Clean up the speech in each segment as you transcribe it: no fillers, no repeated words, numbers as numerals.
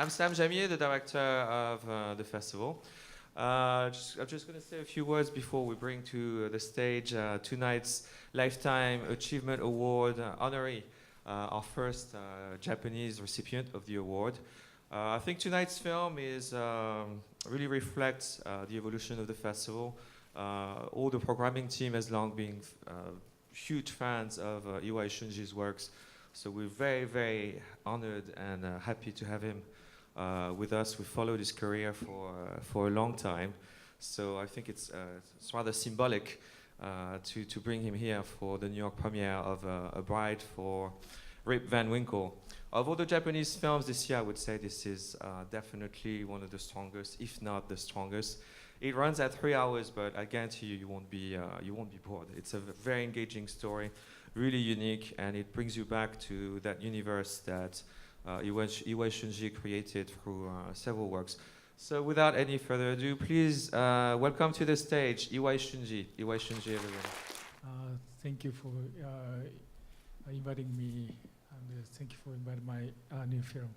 I'm Sam Jamier, the director of the festival. I'm just going to say a few words before we bring to the stage tonight's Lifetime Achievement Award honoree, our first Japanese recipient of the award. I think tonight's film really reflects the evolution of the festival. All the programming team has long been huge fans of Iwai Shunji's works, so we're very, very honored and happy to have him with us. We followed his career for a long time, so I think it's rather symbolic to bring him here for the New York premiere of A Bride for Rip Van Winkle. Of all the Japanese films this year, I would say this is definitely one of the strongest, if not the strongest. It runs at 3 hours, but I guarantee you, you won't be bored. It's a very engaging story, really unique, and it brings you back to that universe that Iwai Shunji created through several works. So without any further ado, please welcome to the stage Iwai Shunji. Iwai Shunji, everyone. Thank you for inviting me, and thank you for inviting my new film.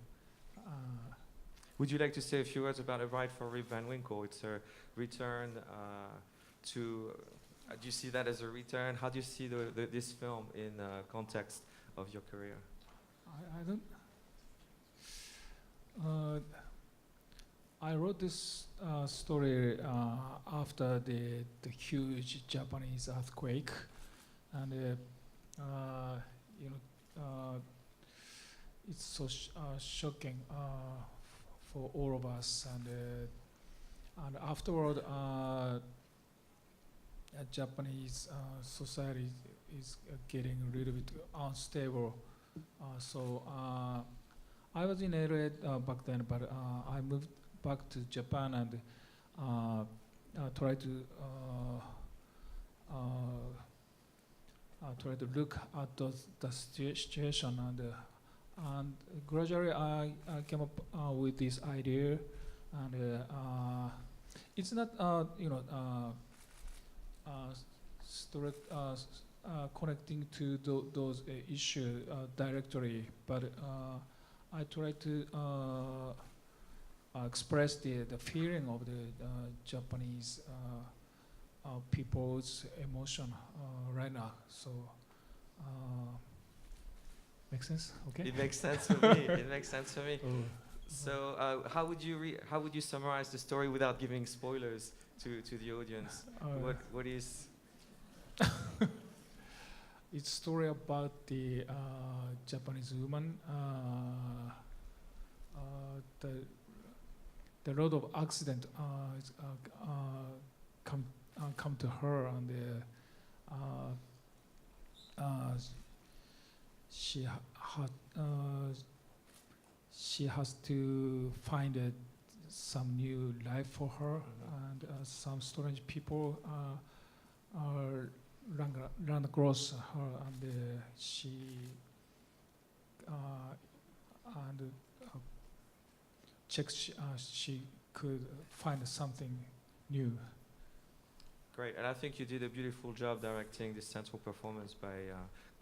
Would you like to say a few words about A Bride for Rip Van Winkle? It's a return to... do you see that as a return? How do you see this film in context of your career? I don't... I wrote this story after the huge Japanese earthquake, and it's so shocking for all of us, and afterward, Japanese society is getting a little bit unstable. So I was in LA back then, but I moved back to Japan and try to look at the situation, and gradually I came up with this idea, and it's not connecting to those issues directly, but I try to express the feeling of the Japanese people's emotion right now. So, makes sense? Okay. It makes sense for me. It makes sense for me. Oh. So, how would you summarize the story without giving spoilers to the audience? What is? It's a story about the Japanese woman. The lot of accident come to her, and she has to find some new life for her, and some strange people run across her, and she checks she could find something new. Great, and I think you did a beautiful job directing this central performance by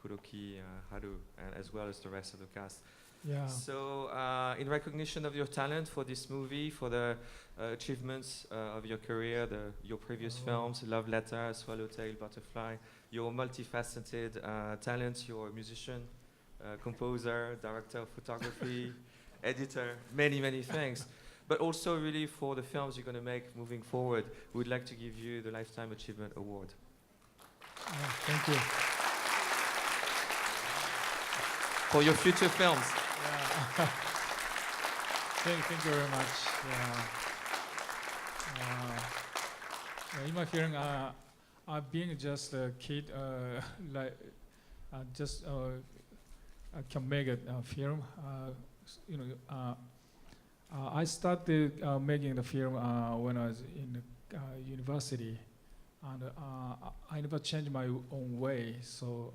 Kuroki Haru, and as well as the rest of the cast. Yeah. So, in recognition of your talent for this movie, for the achievements of your career, your previous films, Love Letter, Swallowtail, Butterfly, your multifaceted talents, you're a musician, composer, director of photography, editor, many things. But also really for the films you're going to make moving forward, we'd like to give you the Lifetime Achievement Award. Thank you. For your future films. Yeah. Thank you very much. In my hearing, being just a kid, I can make a film. I started making the film when I was in university, and I never changed my own way. So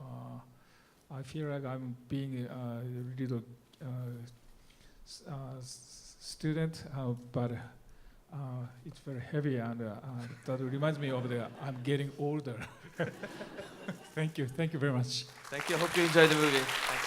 I feel like I'm being a little student, but it's very heavy, and that reminds me of I'm getting older. Thank you very much. Thank you. I hope you enjoyed the movie. Thank you.